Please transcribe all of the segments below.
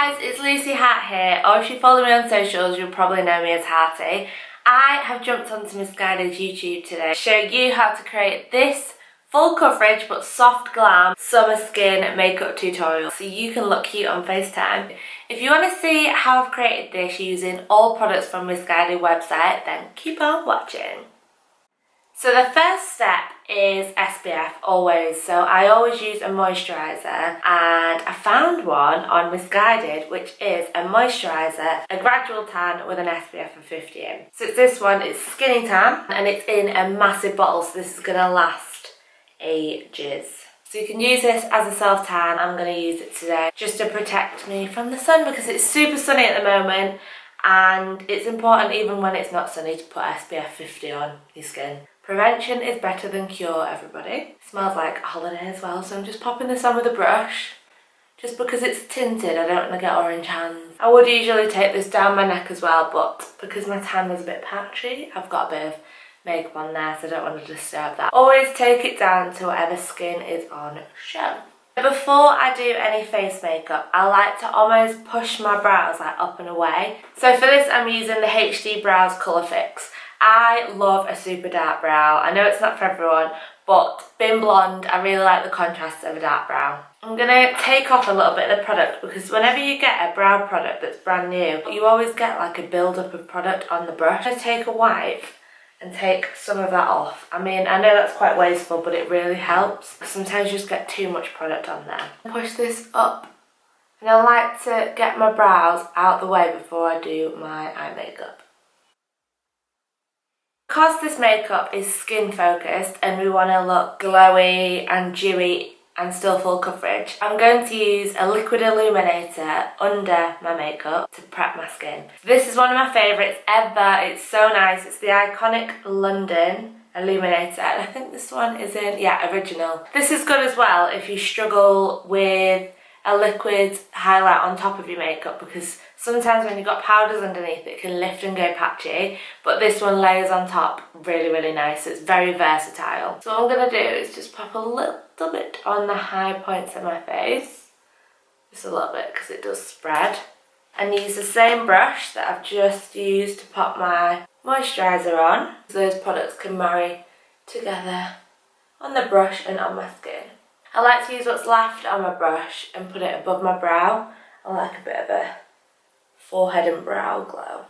guys, it's Lucy Hart here, or if you follow me on socials you'll probably know me as Harty. I have jumped onto Missguided's YouTube today to show you how to create this full coverage but soft glam summer skin makeup tutorial so you can look cute on FaceTime. If you want to see how I've created this using all products from Missguided website, then keep on watching. So the first step is SPF, always. So I always use a moisturiser, and I found one on Missguided which is a moisturiser, a gradual tan with an SPF of 50 in. So it's this one, it's Skinny Tan, and it's in a massive bottle, so this is going to last ages. So you can use this as a self tan. I'm going to use it today just to protect me from the sun because it's super sunny at the moment, and it's important even when it's not sunny to put SPF 50 on your skin. Prevention is better than cure, everybody. It smells like a holiday as well, so I'm just popping this on with a brush. Just because it's tinted, I don't want to get orange hands. I would usually take this down my neck as well, but because my tan was a bit patchy, I've got a bit of makeup on there, so I don't want to disturb that. Always take it down to whatever skin is on show. Before I do any face makeup, I like to almost push my brows like up and away. So for this I'm using the HD Brows Colour Fix. I love a super dark brow. I know it's not for everyone, but being blonde, I really like the contrast of a dark brow. I'm going to take off a little bit of the product because whenever you get a brow product that's brand new, you always get like a build-up of product on the brush. I'm going to take a wipe and take some of that off. I mean, I know that's quite wasteful, but it really helps. Sometimes you just get too much product on there. Push this up, and I like to get my brows out the way before I do my eye makeup. Because this makeup is skin focused and we want to look glowy and dewy and still full coverage, I'm going to use a liquid illuminator under my makeup to prep my skin. This is one of my favourites ever. It's so nice. It's the iconic London illuminator, and I think this one is in, yeah, original. This is good as well if you struggle with a liquid highlight on top of your makeup, because sometimes when you've got powders underneath it can lift and go patchy, but this one layers on top really nice. It's very versatile. So what I'm going to do is just pop a little bit on the high points of my face, just a little bit because it does spread, and use the same brush that I've just used to pop my moisturiser on, so those products can marry together on the brush and on my skin. I like to use what's left on my brush and put it above my brow. I like a bit of a forehead and brow glow.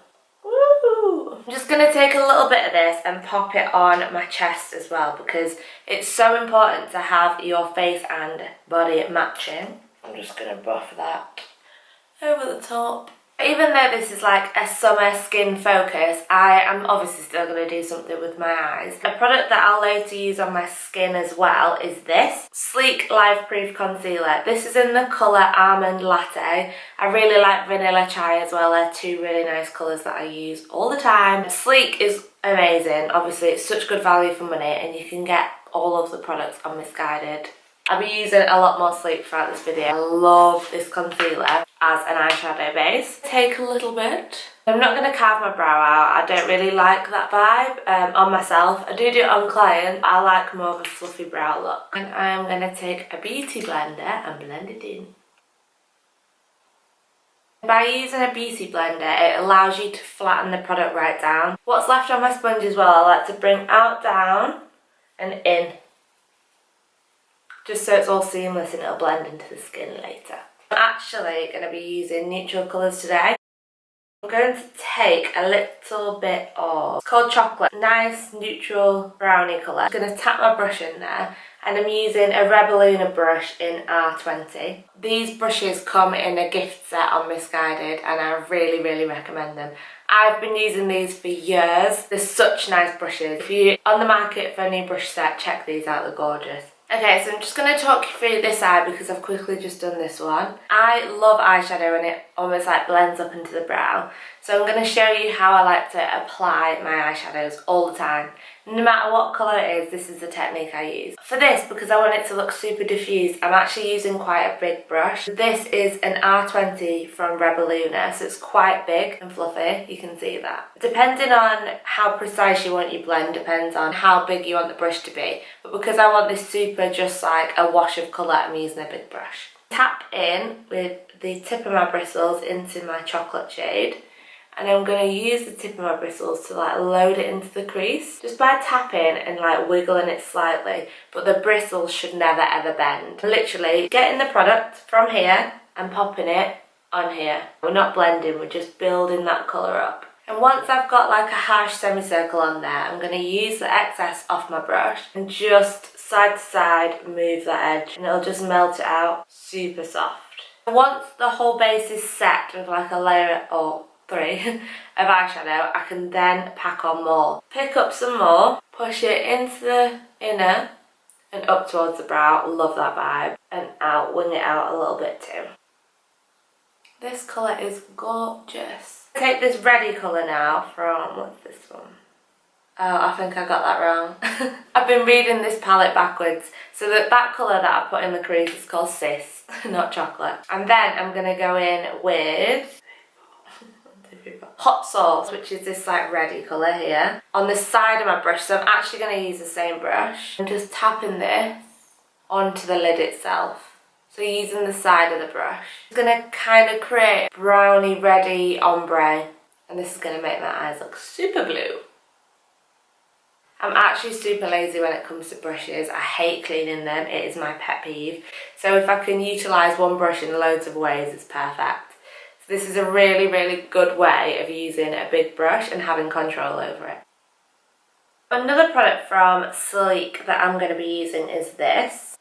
Woo! I'm just going to take a little bit of this and pop it on my chest as well, because it's so important to have your face and body matching. I'm just going to buff that over the top. Even though this is like a summer skin focus, I am obviously still going to do something with my eyes. A product that I'll later use on my skin as well is this Sleek Life Proof Concealer. This is in the colour Almond Latte. I really like Vanilla Chai as well. They're two really nice colours that I use all the time. Sleek is amazing. Obviously it's such good value for money, and you can get all of the products on Missguided. I'll be using a lot more Sleek throughout this video. I love this concealer as an eyeshadow base. Take a little bit. I'm not going to carve my brow out. I don't really like that vibe on myself. I do it on clients. I like more of a fluffy brow look. And I'm going to take a beauty blender and blend it in. By using a beauty blender, it allows you to flatten the product right down. What's left on my sponge as well, I like to bring out, down and in, just so it's all seamless and it'll blend into the skin later. I'm actually going to be using neutral colours today. I'm going to take a little bit of, it's called Chocolate, nice neutral brownie colour. I'm going to tap my brush in there, and I'm using a Rebelluna brush in R20. These brushes come in a gift set on Missguided, and I really recommend them. I've been using these for years. They're such nice brushes. If you're on the market for a new brush set, check these out, they're gorgeous. Okay, so I'm just going to talk you through this eye because I've quickly just done this one. I love eyeshadow and it almost like blends up into the brow. So I'm going to show you how I like to apply my eyeshadows all the time. No matter what colour it is, this is the technique I use. For this, because I want it to look super diffused, I'm actually using quite a big brush. This is an R20 from Rebelluna, so it's quite big and fluffy, you can see that. Depending on how precise you want your blend, depends on how big you want the brush to be. But because I want this super just like a wash of colour, I'm using a big brush. Tap in with the tip of my bristles into my chocolate shade, and I'm going to use the tip of my bristles to like load it into the crease just by tapping and like wiggling it slightly, but the bristles should never ever bend. Literally getting the product from here and popping it on here. We're not blending, we're just building that colour up. And once I've got like a harsh semicircle on there, I'm going to use the excess off my brush and just side to side move that edge, and it'll just melt it out super soft. Once the whole base is set with like a layer or 3 of eyeshadow, I can then pack on more. Pick up some more, push it into the inner and up towards the brow. Love that vibe. And out, wing it out a little bit too. This colour is gorgeous. Take this reddy colour now from, what's this one? Oh, I think I got that wrong. I've been reading this palette backwards. So that colour that I put in the crease is called Sis, not chocolate. And then I'm going to go in with Hot Sauce, which is this like reddy colour here, on the side of my brush. So I'm actually going to use the same brush. I'm just tapping this onto the lid itself. So using the side of the brush. I'm going to kind of create browny reddy ombre, and this is going to make my eyes look super blue. I'm actually super lazy when it comes to brushes. I hate cleaning them, it is my pet peeve. So if I can utilise one brush in loads of ways, it's perfect. So this is a really, really good way of using a big brush and having control over it. Another product from Sleek that I'm going to be using is this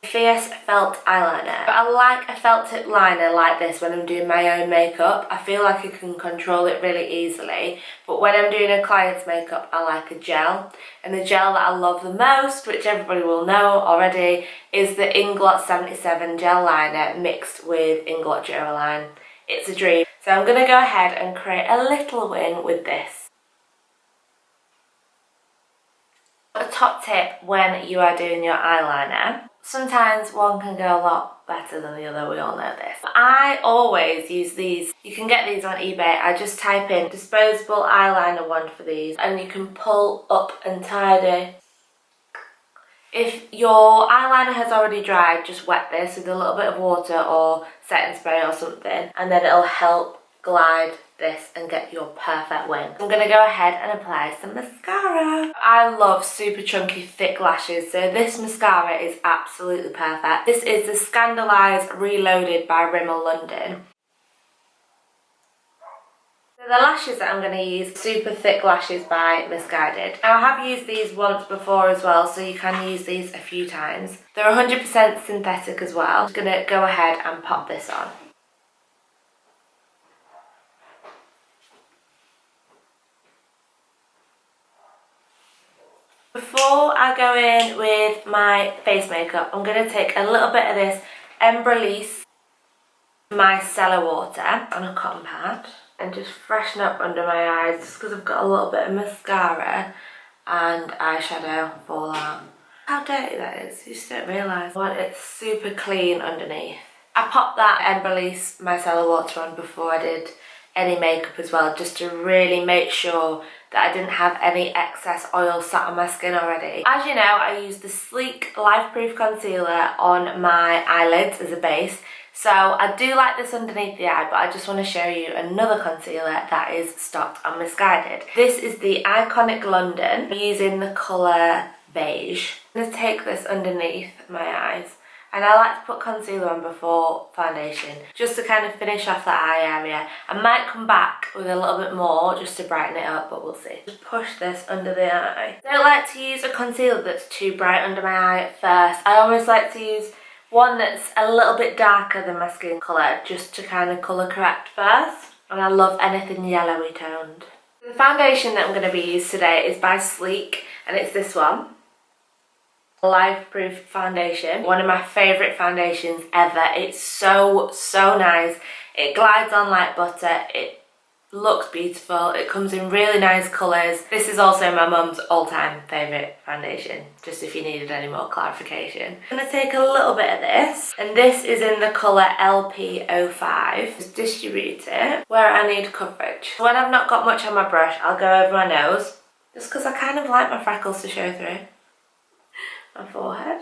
Fierce Felt Eyeliner. But I like a felt tip liner like this when I'm doing my own makeup. I feel like I can control it really easily. But when I'm doing a client's makeup, I like a gel. And the gel that I love the most, which everybody will know already, is the Inglot 77 gel liner mixed with Inglot Duraline. It's a dream. So I'm going to go ahead and create a little wing with this. A top tip when you are doing your eyeliner, sometimes one can go a lot better than the other, we all know this. I always use these. You can get these on eBay. I just type in disposable eyeliner wand for these, and you can pull up and tidy. If your eyeliner has already dried, just wet this with a little bit of water or setting spray or something, and then it'll help glide this and get your perfect wing. I'm going to go ahead and apply some mascara. I love super chunky thick lashes, so this mascara is absolutely perfect. This is the Scandalise Reloaded by Rimmel London. So the lashes that I'm going to use, super thick lashes by Missguided. Now I have used these once before as well, so you can use these a few times. They're 100% synthetic as well. I'm just going to go ahead and pop this on. Before I go in with my face makeup, I'm going to take a little bit of this Embryolisse micellar water on a cotton pad and just freshen up under my eyes, just because I've got a little bit of mascara and eyeshadow fallout. How dirty that is, you just don't realise. I want it super clean underneath. I popped that Embryolisse micellar water on before I did any makeup as well, just to really make sure that I didn't have any excess oil sat on my skin already. As you know, I use the Sleek Life Proof Concealer on my eyelids as a base. So I do like this underneath the eye, but I just want to show you another concealer that is stocked on Missguided. This is the Iconic London. I'm using the colour beige. I'm going to take this underneath my eyes. And I like to put concealer on before foundation, just to kind of finish off that eye area. I might come back with a little bit more just to brighten it up, but we'll see. Just push this under the eye. I don't like to use a concealer that's too bright under my eye at first. I always like to use one that's a little bit darker than my skin colour, just to kind of colour correct first. And I love anything yellowy toned. The foundation that I'm going to be using today is by Sleek, and it's this one. Life Proof foundation, one of my favourite foundations ever. It's so nice. It glides on like butter. It looks beautiful. It comes in really nice colours. This is also my mum's all-time favourite foundation, just if you needed any more clarification. I'm going to take a little bit of this, and this is in the colour LP05. Just distribute it where I need coverage. When I've not got much on my brush, I'll go over my nose, just because I kind of like my freckles to show through. My forehead,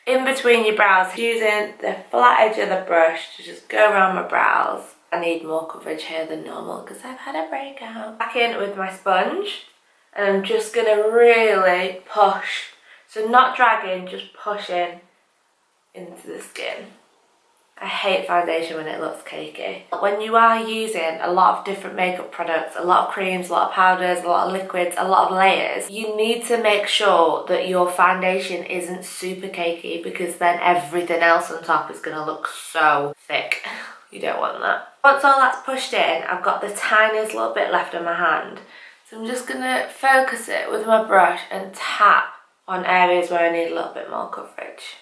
in between your brows, using the flat edge of the brush to just go around my brows. I need more coverage here than normal because I've had a breakout. Back in with my sponge, and I'm just going to really push. So not dragging, just pushing into the skin. I hate foundation when it looks cakey. When you are using a lot of different makeup products, a lot of creams, a lot of powders, a lot of liquids, a lot of layers, you need to make sure that your foundation isn't super cakey, because then everything else on top is going to look so thick. You don't want that. Once all that's pushed in, I've got the tiniest little bit left on my hand. So I'm just going to focus it with my brush and tap on areas where I need a little bit more coverage.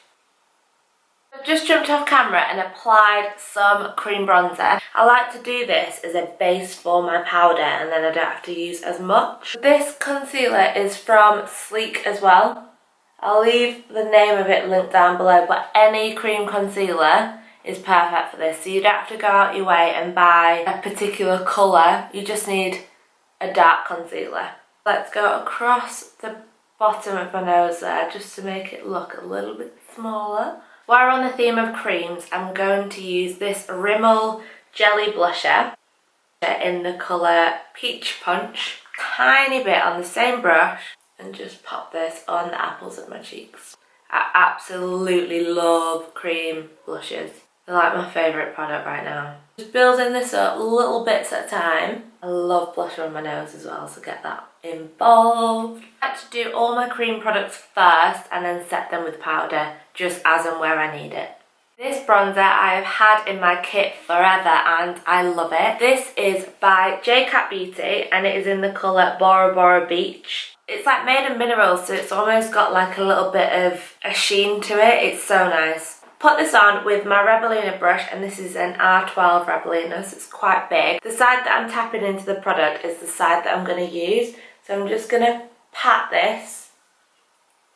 I've just jumped off camera and applied some cream bronzer. I like to do this as a base for my powder, and then I don't have to use as much. This concealer is from Sleek as well. I'll leave the name of it linked down below, but any cream concealer is perfect for this. So you don't have to go out your way and buy a particular colour, you just need a dark concealer. Let's go across the bottom of my nose there just to make it look a little bit smaller. While we're on the theme of creams, I'm going to use this Rimmel Jelly Blusher in the colour Peach Punch. Tiny bit on the same brush, and just pop this on the apples of my cheeks. I absolutely love cream blushes. They're like my favourite product right now. Just building this up little bits at a time. I love blusher on my nose as well, so get that involved. I like to do all my cream products first and then set them with powder, just as and where I need it. This bronzer I have had in my kit forever and I love it. This is by J-Cat Beauty and it is in the colour Bora Bora Beach. It's like made of minerals, so it's almost got like a little bit of a sheen to it. It's so nice. Put this on with my Rebellina brush, and this is an R12 Rebellina, so it's quite big. The side that I'm tapping into the product is the side that I'm going to use. So I'm just going to pat this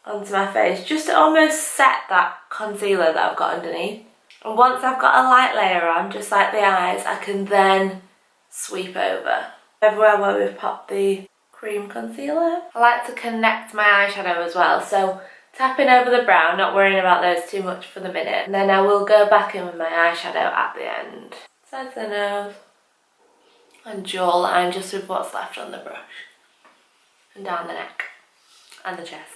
onto my face, just to almost set that concealer that I've got underneath. And once I've got a light layer on, just like the eyes, I can then sweep over everywhere where we've popped the cream concealer. I like to connect my eyeshadow as well, so tapping over the brow, not worrying about those too much for the minute. And then I will go back in with my eyeshadow at the end. Sides of the nose and jawline, just with what's left on the brush. And down the neck and the chest.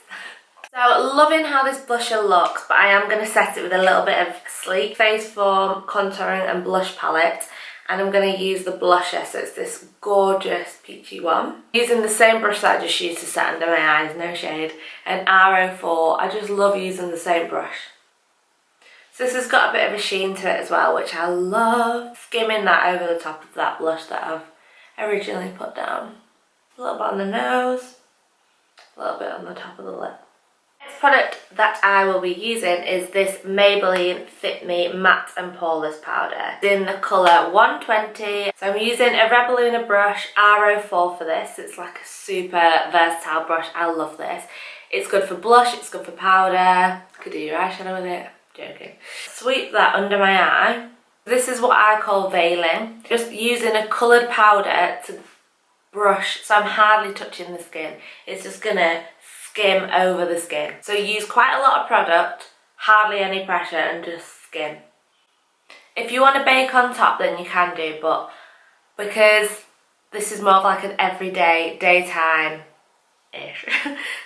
So loving how this blusher looks, but I am going to set it with a little bit of Sleek Face Form Contouring and Blush Palette. And I'm going to use the blusher, so it's this gorgeous peachy one. Using the same brush that I just used to set under my eyes, no shade, an R04. I just love using the same brush. So this has got a bit of a sheen to it as well, which I love. Skimming that over the top of that blush that I've originally put down. A little bit on the nose, a little bit on the top of the lip. Next product that I will be using is this Maybelline Fit Me Matte and Poreless Powder. It's in the colour 120. So I'm using a Rebellina brush R04 for this. It's like a super versatile brush. I love this. It's good for blush, it's good for powder. You could do your eyeshadow with it. Joking. Sweep that under my eye. This is what I call veiling. Just using a coloured powder to brush, so I'm hardly touching the skin. It's just gonna skim over the skin. So use quite a lot of product, hardly any pressure, and just skim. If you want to bake on top, then you can do, but because this is more of like an everyday, daytime-ish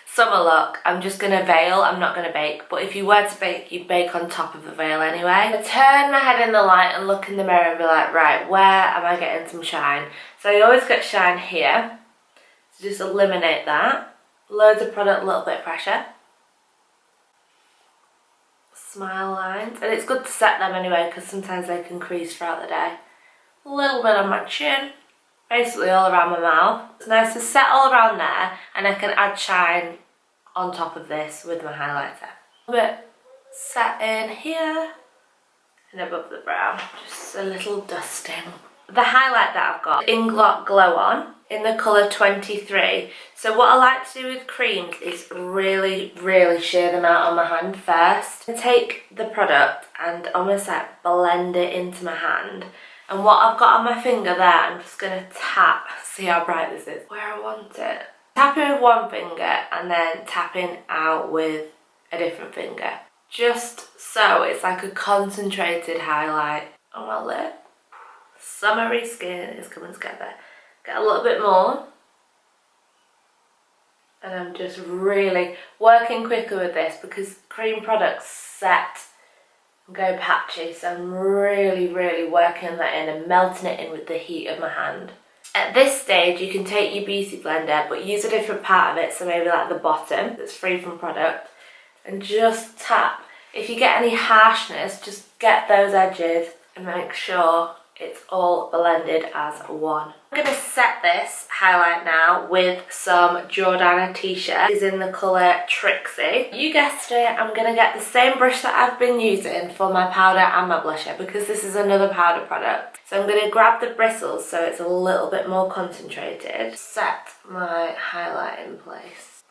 summer look, I'm just going to veil, I'm not going to bake. But if you were to bake, you'd bake on top of the veil anyway. I turn my head in the light and look in the mirror and be like, right, where am I getting some shine? So I always get shine here. So just eliminate that. Loads of product, a little bit of pressure. Smile lines. And it's good to set them anyway, because sometimes they can crease throughout the day. A little bit on my chin. Basically all around my mouth. It's nice to set all around there, and I can add shine on top of this with my highlighter. A bit set in here and above the brow. Just a little dusting. The highlight that I've got, Inglot Glow On, in the colour 23. So what I like to do with creams is really shear them out on my hand first. And take the product and almost like blend it into my hand. And what I've got on my finger there, I'm just going to tap, see how bright this is, where I want it. Tapping with one finger and then tapping out with a different finger. just so it's like a concentrated highlight on my lip. Summery skin is coming together. Get a little bit more. And I'm just really working quicker with this because cream products set and go patchy. So I'm really working that in and melting it in with the heat of my hand. At this stage, you can take your beauty blender, but use a different part of it, so maybe like the bottom that's free from product, and just tap. If you get any harshness, just get those edges and make sure it's all blended as one. I'm going to set this highlight now with some Jordana T-shirt. It's in the colour Trixie. You guessed it, I'm going to get the same brush that I've been using for my powder and my blusher because this is another powder product. So I'm going to grab the bristles so it's a little bit more concentrated. Set my highlight in place.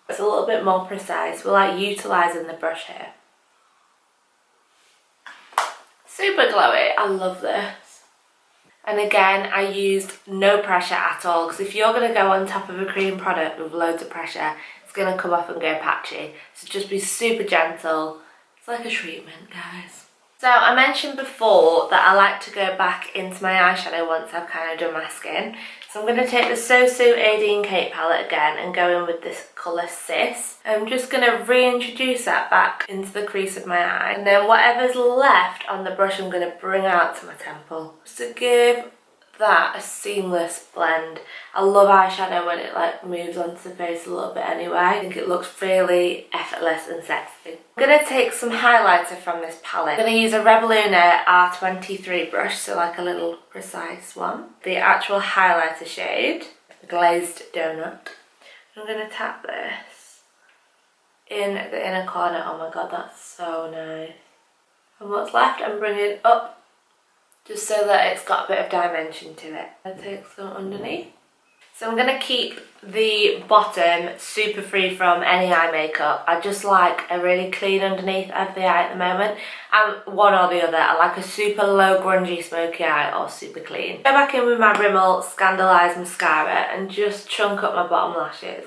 It's a little bit more precise. We're like utilising the brush here. Super glowy, I love this. And again, I used no pressure at all because if you're going to go on top of a cream product with loads of pressure, it's going to come off and go patchy. So just be super gentle. It's like a treatment, guys. So I mentioned before that I like to go back into my eyeshadow once I've kind of done my skin. So I'm going to take the So Su 18 Kate palette again and go in with this colour Sis. I'm just going to reintroduce that back into the crease of my eye. And then whatever's left on the brush I'm going to bring out to my temple. Just to give that a seamless blend. I love eyeshadow when it like moves onto the face a little bit anyway. I think it looks really effortless and sexy. I'm going to take some highlighter from this palette. I'm going to use a Rebelluna R23 brush, so like a little precise one. The actual highlighter shade, Glazed Donut. I'm going to tap this in the inner corner. Oh my god, that's so nice. And what's left I'm bringing up just so that it's got a bit of dimension to it. I'll take some underneath. So I'm going to keep the bottom super free from any eye makeup. I just like a really clean underneath of the eye at the moment. And one or the other. I like a super low grungy smoky eye or super clean. Go back in with my Rimmel Scandalise mascara and just chunk up my bottom lashes.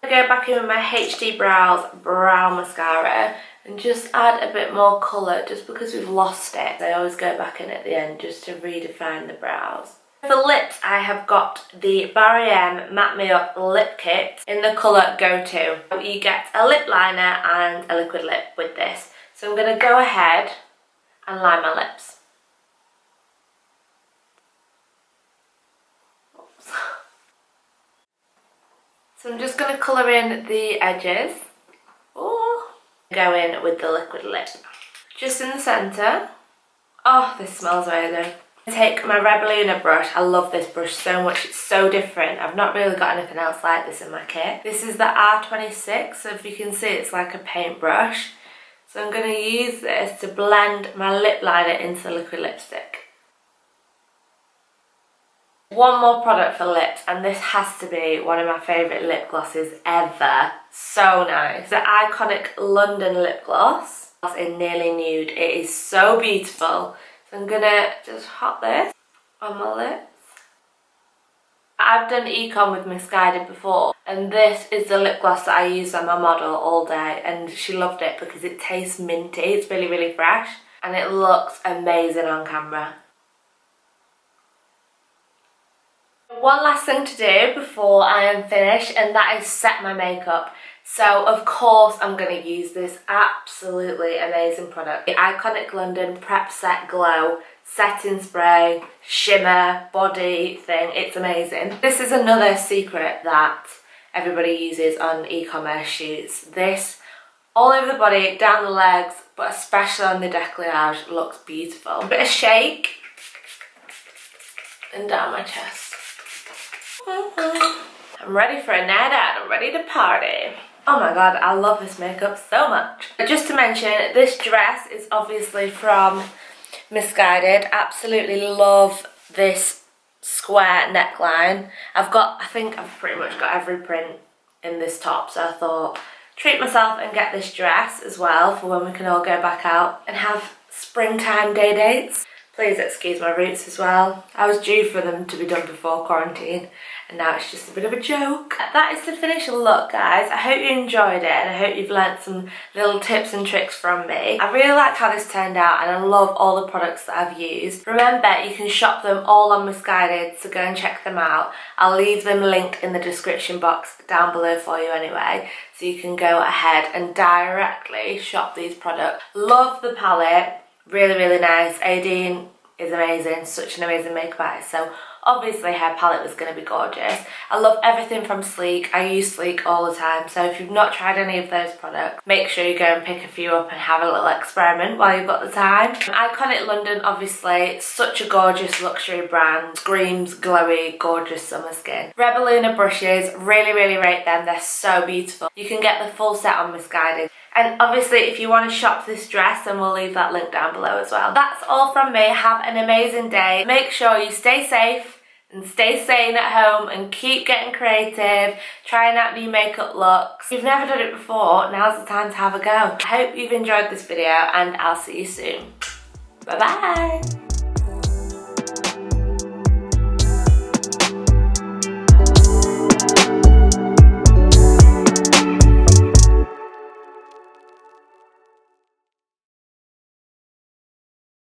I go back in with my HD Brows brow mascara and just add a bit more colour just because we've lost it. I always go back in at the end just to redefine the brows. For lips, I have got the Barry M Matte Me Up Lip Kit in the colour Go To. You get a lip liner and a liquid lip with this. So I'm going to go ahead and line my lips. Oops. So I'm just going to colour in the edges. Ooh. Go in with the liquid lip. Just in the centre. Oh, this smells amazing. Take my Rebelluna brush. I love this brush so much. It's so different. I've not really got anything else like this in my kit. This is the R26, so if you can see it's like a paintbrush. So I'm going to use this to blend my lip liner into the liquid lipstick. One more product for lips, and this has to be one of my favourite lip glosses ever. So nice. The iconic London lip gloss in Nearly Nude. It is so beautiful. So I'm gonna just hot this on my lips. I've done econ with Missguided before, and this is the lip gloss that I use on my model all day, and she loved it because it tastes minty. It's really fresh, and it looks amazing on camera. One last thing to do before I am finished, and that is set my makeup. So of course I'm going to use this absolutely amazing product. The iconic London Prep Set Glow setting spray, shimmer, body thing. It's amazing. This is another secret that everybody uses on e-commerce shoots. This all over the body, down the legs, but especially on the décolletage, looks beautiful. A bit of shake and down my chest. I'm ready for a night out. I'm ready to party. Oh my god, I love this makeup so much. Just to mention, this dress is obviously from Missguided. Absolutely love this square neckline. I think I've pretty much got every print in this top, so I thought treat myself and get this dress as well for when we can all go back out and have springtime day dates. Please excuse my roots as well. I was due for them to be done before quarantine and now it's just a bit of a joke. That is the finished look, guys. I hope you enjoyed it and I hope you've learnt some little tips and tricks from me. I really like how this turned out and I love all the products that I've used. Remember, you can shop them all on Missguided, so go and check them out. I'll leave them linked in the description box down below for you anyway, so you can go ahead and directly shop these products. Love the palette. Really, really nice. Aideen is amazing, such an amazing makeup artist, so obviously her palette was going to be gorgeous. I love everything from Sleek. I use Sleek all the time, so if you've not tried any of those products, make sure you go and pick a few up and have a little experiment while you've got the time. Iconic London, obviously, such a gorgeous luxury brand. Screams glowy, gorgeous summer skin. Rebel Luna brushes, really, really rate them. They're so beautiful. You can get the full set on Missguided. And obviously, if you want to shop this dress, then we'll leave that link down below as well. That's all from me. Have an amazing day. Make sure you stay safe and stay sane at home and keep getting creative, trying out new makeup looks. If you've never done it before, now's the time to have a go. I hope you've enjoyed this video and I'll see you soon. Bye bye.